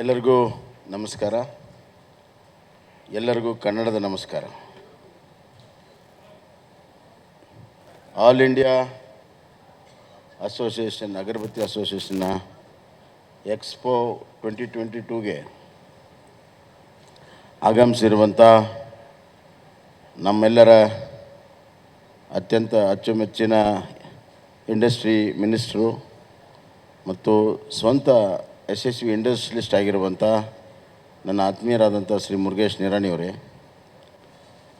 ಎಲ್ಲರಿಗೂ ನಮಸ್ಕಾರ. ಎಲ್ಲರಿಗೂ ಕನ್ನಡದ ನಮಸ್ಕಾರ. All India association agarbatti ಅಸೋಸಿಯೇಷನ್ನ expo 2022ಗೆ ಆಗಮಿಸಿರುವಂಥ ನಮ್ಮೆಲ್ಲರ ಅತ್ಯಂತ ಅಚ್ಚುಮೆಚ್ಚಿನ ಇಂಡಸ್ಟ್ರಿ ಮಿನಿಸ್ಟ್ರು ಮತ್ತು ಸ್ವಂತ ಯಶಸ್ವಿ ಇಂಡಸ್ಟ್ರಿಯಲಿಸ್ಟ್ ಆಗಿರುವಂಥ ನನ್ನ ಆತ್ಮೀಯರಾದಂಥ ಶ್ರೀ ಮುರುಗೇಶ್ ನಿರಾಣಿಯವರೇ,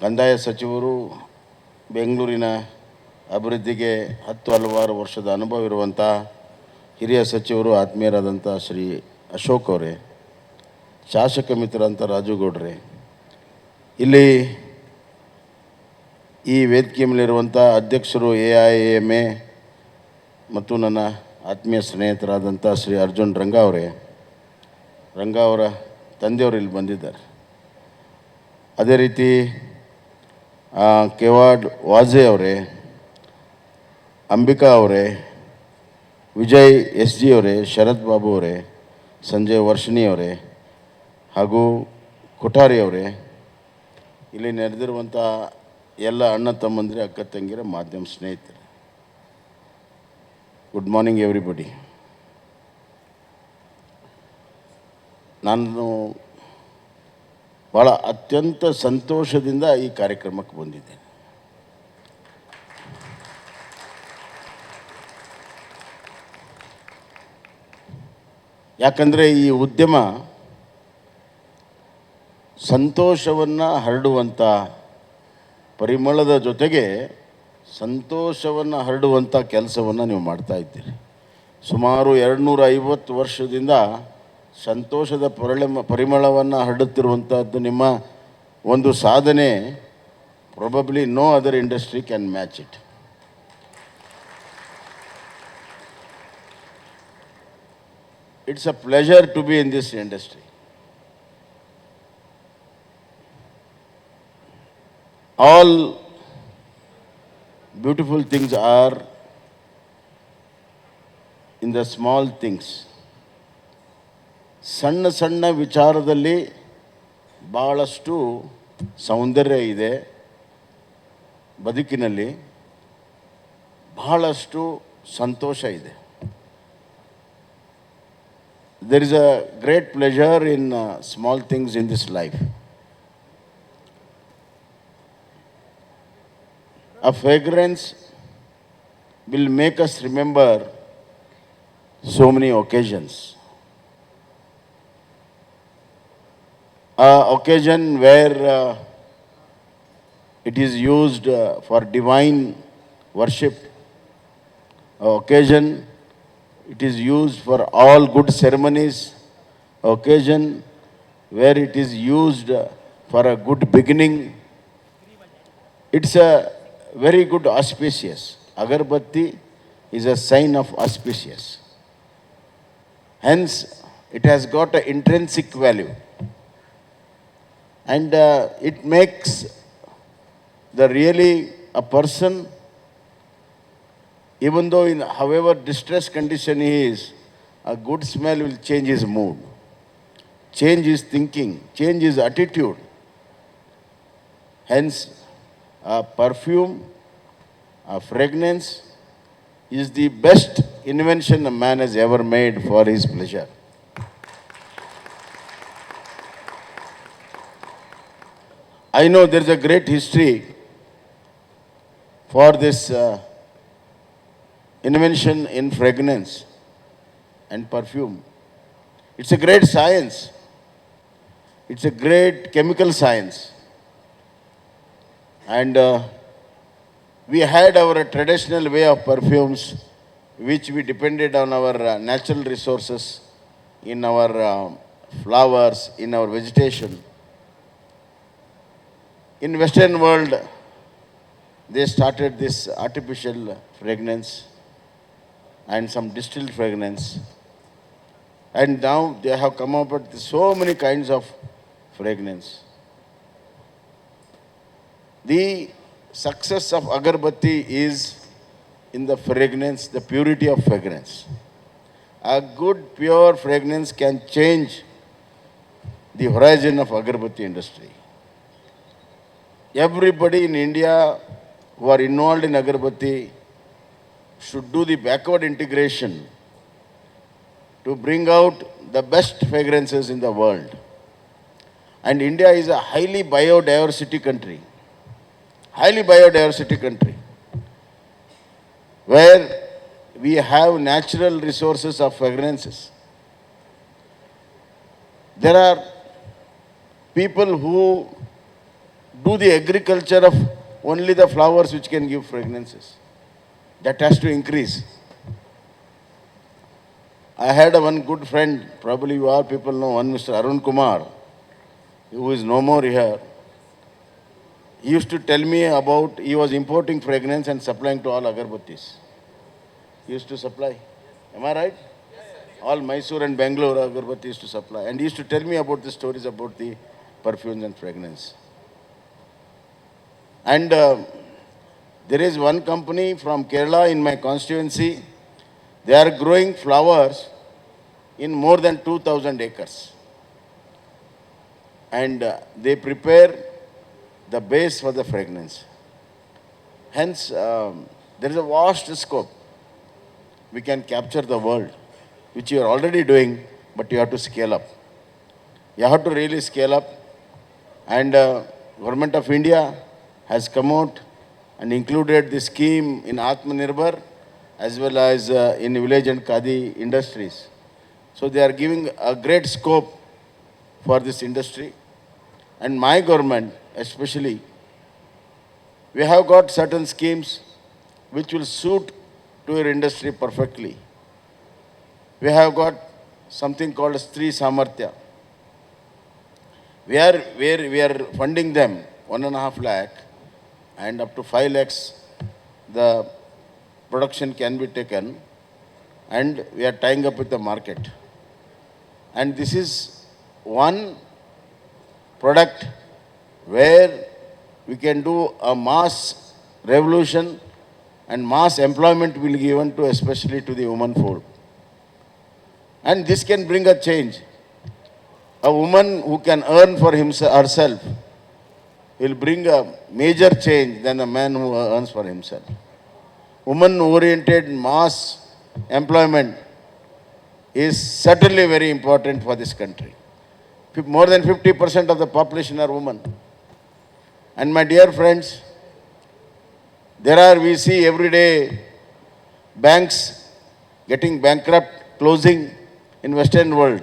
ಕಂದಾಯ ಸಚಿವರು, ಬೆಂಗಳೂರಿನ ಅಭಿವೃದ್ಧಿಗೆ ಹಲವಾರು ವರ್ಷದ ಅನುಭವ ಇರುವಂಥ ಹಿರಿಯ ಸಚಿವರು ಆತ್ಮೀಯರಾದಂಥ ಶ್ರೀ ಅಶೋಕ್ ಅವರೇ, ಶಾಸಕ ಮಿತ್ರರಂಥ ರಾಜುಗೌಡ್ರೆ, ಇಲ್ಲಿ ಈ ವೇದಿಕೆ ಮೇಲಿರುವಂಥ ಅಧ್ಯಕ್ಷರು AIAMA ಮತ್ತು ನನ್ನ ಆತ್ಮೀಯ ಸ್ನೇಹಿತರಾದಂಥ ಶ್ರೀ ಅರ್ಜುನ್ ರಂಗ ಅವರ ತಂದೆಯವರು ಇಲ್ಲಿ ಬಂದಿದ್ದಾರೆ. ಅದೇ ರೀತಿ ಕೆವಾಡ್ ವಾಜೆ ಅವರೇ, ಅಂಬಿಕಾ ಅವರೇ, ವಿಜಯ್ SG ಅವರೇ, ಶರತ್ ಬಾಬು ಅವರೇ, ಸಂಜಯ್ ವರ್ಷಿಣಿ ಅವರೇ ಹಾಗೂ ಕೊಠಾರಿ ಅವರೇ, ಇಲ್ಲಿ ನೆರೆದಿರುವಂಥ ಎಲ್ಲ ಅಣ್ಣ ತಮ್ಮಂದಿರ, ಅಕ್ಕ ತಂಗಿರ, ಮಾಧ್ಯಮ ಸ್ನೇಹಿತರು, ಗುಡ್ ಮಾರ್ನಿಂಗ್ ಎವ್ರಿಬಡಿ. ನಾನು ಭಾಳ ಅತ್ಯಂತ ಸಂತೋಷದಿಂದ ಈ ಕಾರ್ಯಕ್ರಮಕ್ಕೆ ಬಂದಿದ್ದೇನೆ. ಯಾಕಂದರೆ ಈ ಉದ್ಯಮ ಸಂತೋಷವನ್ನು ಹರಡುವಂಥ ಪರಿಮಳದ ಜೊತೆಗೆ ಸಂತೋಷವನ್ನು ಹರಡುವಂಥ ಕೆಲಸವನ್ನು ನೀವು ಮಾಡ್ತಾ ಇದ್ದೀರಿ. ಸುಮಾರು 250 ವರ್ಷದಿಂದ ಸಂತೋಷದ ಪರಿಮಳವನ್ನು ಹರಡುತ್ತಿರುವಂಥದ್ದು ನಿಮ್ಮ ಒಂದು ಸಾಧನೆ. Probably no other industry can match it. It's a pleasure to be in this industry. All beautiful things are in the small things. ಸಣ್ಣ ಸಣ್ಣ ವಿಚಾರದಲ್ಲಿ ಭಾಳಷ್ಟು ಸೌಂದರ್ಯ ಇದೆ. ಬದುಕಿನಲ್ಲಿ ಬಹಳಷ್ಟು ಸಂತೋಷ ಇದೆ. There is a great pleasure in small things in this life. A fragrance will make us remember so many occasions. An occasion where it is used for divine worship. An occasion it is used for all good ceremonies. An occasion where it is used for a good beginning. It's a very good auspicious. Agarbatti is a sign of auspicious. Hence, it has got an intrinsic value. And it makes the really a person, even though in however distressed condition he is, a good smell will change his mood, change his thinking, change his attitude. Hence, a perfume, a fragrance is the best invention a man has ever made for his pleasure. I know there is a great history for this invention in fragrance and perfume. It's a great science. It's a great chemical science. And we had our traditional way of perfumes, which we depended on our natural resources, in our flowers, in our vegetation. In Western world, they started this artificial fragrance and some distilled fragrance. And now they have come up with so many kinds of fragrance. The success of agarbatti is in the fragrance, the purity of fragrance. A good pure fragrance can change the horizon of Agarbati industry. Everybody in India who are involved in Agarbati should do the backward integration to bring out the best fragrances in the world. And India is a highly biodiversity country, where we have natural resources of fragrances. There are people who do the agriculture of only the flowers which can give fragrances. That has to increase. I had one good friend, probably you all people know, one Mr. Arun Kumar, who is no more here. He used to tell me about, he was importing fragrance and supplying to all Agarbattis. He used to supply. Am I right? All Mysore and Bangalore Agarbatti used to supply. And he used to tell me about the stories about the perfumes and fragrance. And there is one company from Kerala in my constituency. They are growing flowers in more than 2,000 acres. And they prepare the base for the fragrance. Hence, there is a vast scope. We can capture the world, which you are already doing, but you have to scale up. You have to really scale up. And Government of India has come out and included the scheme in Atmanirbhar as well as in village and Khadi industries. So they are giving a great scope for this industry. And my government, especially, we have got certain schemes which will suit to your industry perfectly. We have got something called Stri Samarthya, where we are funding them 1.5 lakh and up to 5 lakhs the production can be taken, and we are tying up with the market. And this is one product where we can do a mass revolution and mass employment will be given to, especially to the woman folk. And this can bring a change. A woman who can earn for herself will bring a major change than a man who earns for himself. Woman-oriented mass employment is certainly very important for this country. More than 50% of the population are women. And my dear friends, we see every day banks getting bankrupt, closing in Western world.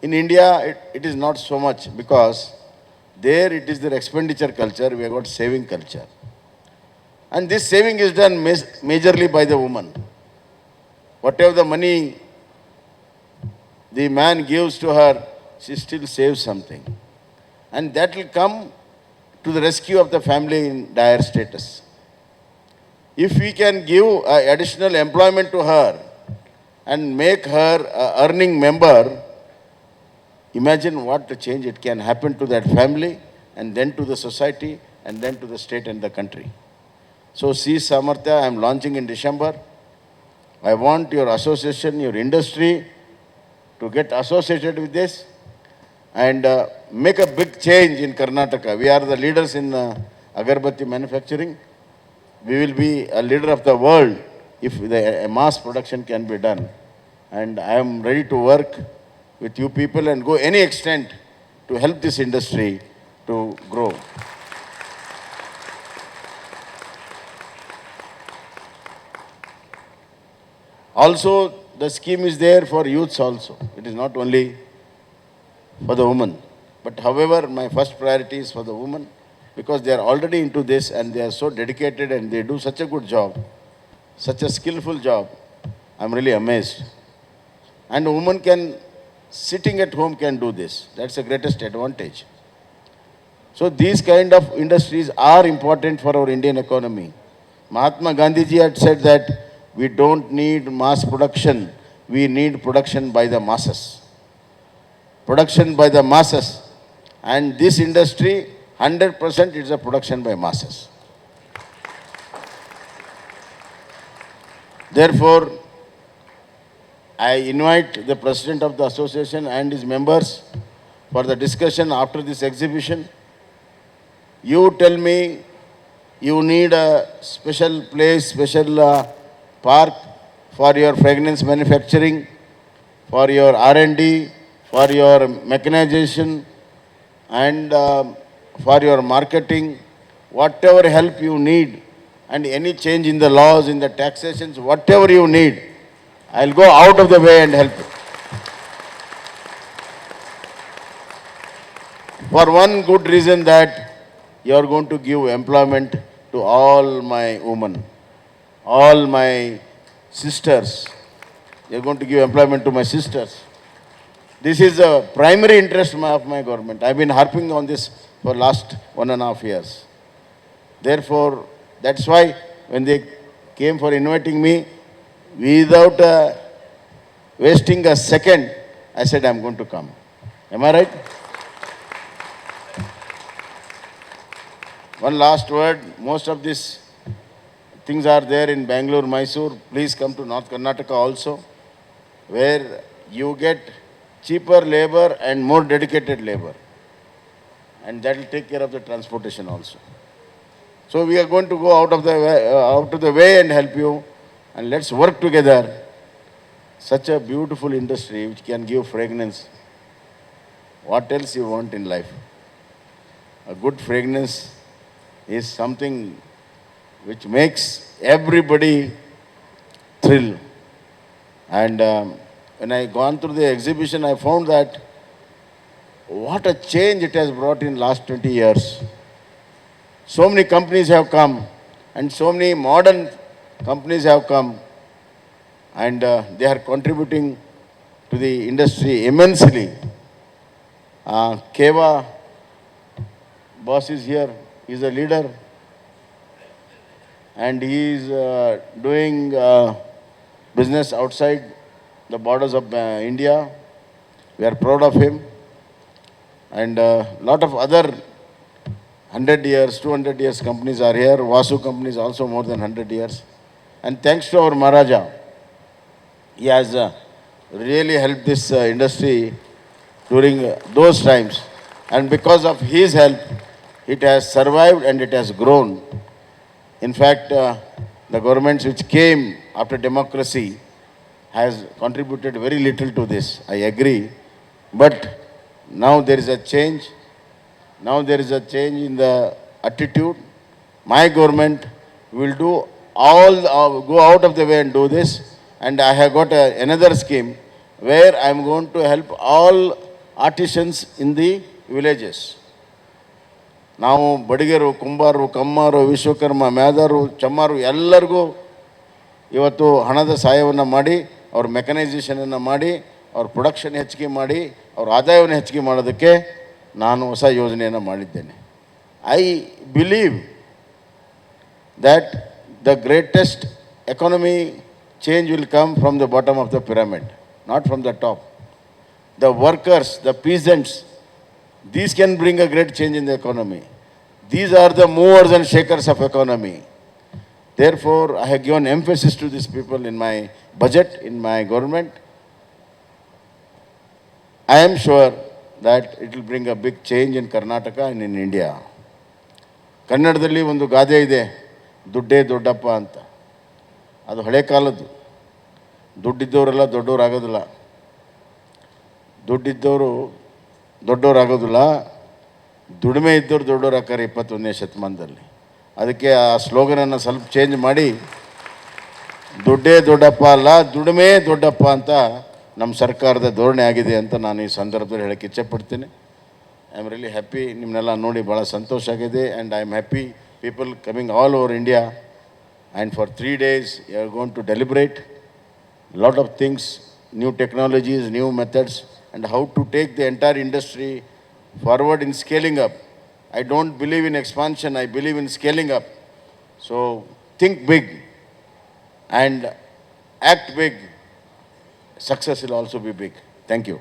In India, it is not so much, because there it is their expenditure culture, we have got saving culture. And this saving is done majorly by the woman. Whatever the money the man gives to her, she still saves something. And that will come to the rescue of the family in dire status. If we can give additional employment to her and make her an earning member, imagine what a change it can happen to that family, and then to the society, and then to the state and the country. So Sri Samarthya I am launching in December. I want your association, your industry to get associated with this and make a big change in Karnataka. We are the leaders in Agarbatti manufacturing. We will be a leader of the world if a mass production can be done. And I am ready to work with you people and go any extent to help this industry to grow. Also, the scheme is there for youths also. It is not only for the women. But however, my first priority is for the women, because they are already into this and they are so dedicated and they do such a good job, such a skillful job. I'm really amazed. And a woman can, sitting at home, can do this. That's the greatest advantage. So these kind of industries are important for our Indian economy. Mahatma Gandhi ji had said that we don't need mass production, we need production by the masses. Production by the masses. And this industry, 100% is a production by masses. Therefore, I invite the president of the association and his members for the discussion after this exhibition. You tell me you need a special place, special park for your fragrance manufacturing, for your R&D, for your mechanization, and for your marketing, whatever help you need, and any change in the laws, in the taxations, whatever you need, I'll go out of the way and help you. For one good reason, that you are going to give employment to all my women, all my sisters. You are going to give employment to my sisters. This is the primary interest of my government. I've been harping on this for last 1.5 years. Therefore, that's why when they came for inviting me, without wasting a second, I said I'm going to come. Am I right? One last word. Most of these things are there in Bangalore, Mysore. Please come to North Karnataka also, where you get cheaper labor and more dedicated labor. And that will take care of the transportation also. So we are going to go out of the way and help you, and let's work together. Such a beautiful industry which can give fragrance. What else you want in life? A good fragrance is something which makes everybody thrill. And when I gone through the exhibition, I found that what a change it has brought in last 20 years. So many companies have come, and so many modern companies have come, and they are contributing to the industry immensely. Keva boss is here. He's a leader, and he is doing business outside the borders of India. We are proud of him. And a lot of other 100 years, 200 years companies are here. Vasu companies also more than 100 years. And thanks to our Maharaja, he has really helped this industry during those times. And because of his help, it has survived and it has grown. In fact, the governments which came after democracy has contributed very little to this. I agree. But now there is a change. Now there is a change in the attitude. My government will do go out of the way and do this. And I have got another scheme where I am going to help all artisans in the villages. ನಾವು ಬಡಿಗರು, ಕುಂಬಾರರು, ಕಮ್ಮಾರು, ವಿಶ್ವಕರ್ಮ, ಮ್ಯಾದರು, ಚಮ್ಮಾರು ಎಲ್ಲರಿಗೂ ಇವತ್ತು ಹಣದ ಸಹಾಯವನ್ನು ಮಾಡಿ, ಅವ್ರ ಮೆಕನೈಸೇಷನನ್ನು ಮಾಡಿ, ಅವ್ರ production ಹೆಚ್ಚಿಗೆ ಮಾಡಿ, ಅವ್ರ ಆದಾಯವನ್ನು ಹೆಚ್ಚಿಗೆ ಮಾಡೋದಕ್ಕೆ ನಾನು ಹೊಸ ಯೋಜನೆಯನ್ನು ಮಾಡಿದ್ದೇನೆ. I believe that the greatest economy change will come from the bottom of the pyramid, not from the top. The workers, the peasants, these can bring a great change in the economy. These are the movers and shakers of economy. Therefore, I have given emphasis to these people in my budget, in my government. I am sure that it will bring a big change in Karnataka and in India. ಕನ್ನಡದಲ್ಲಿ ಒಂದು ಗಾದೆ ಇದೆ, ದುಡ್ಡೇ ದೊಡ್ಡಪ್ಪ ಅಂತ. ಅದು ಹಳೆ ಕಾಲದ್ದು. ದುಡ್ಡಿದ್ದವರೆಲ್ಲ ದೊಡ್ಡವರಾಗೋದಿಲ್ಲ. ದುಡ್ಡಿದ್ದವರು ದೊಡ್ಡವರಾಗೋದಿಲ್ಲ, ದುಡಿಮೆ ಇದ್ದವ್ರು ದೊಡ್ಡವರಾಗ್ತಾರೆ 21ನೇ ಶತಮಾನದಲ್ಲಿ. ಅದಕ್ಕೆ ಆ ಸ್ಲೋಗನನ್ನು ಸ್ವಲ್ಪ ಚೇಂಜ್ ಮಾಡಿ, ದುಡ್ಡೇ ದೊಡ್ಡಪ್ಪ ಅಲ್ಲ, ದುಡಿಮೆ ದೊಡ್ಡಪ್ಪ ಅಂತ ನಮ್ಮ ಸರ್ಕಾರದ ಧೋರಣೆ ಆಗಿದೆ ಅಂತ ನಾನು ಈ ಸಂದರ್ಭದಲ್ಲಿ ಹೇಳಕ್ಕೆ ಇಚ್ಛೆಪಡ್ತೀನಿ. I am really happy. ನಿಮ್ಮನ್ನೆಲ್ಲ ನೋಡಿ ಭಾಳ ಸಂತೋಷ ಆಗಿದೆ. And I am happy people coming all over India. And for 3 days, you are going to deliberate a lot of things, new technologies, new methods, and how to take the entire industry forward in scaling up. I don't believe in expansion, I believe in scaling up. So think big and act big. Success will also be big. Thank you.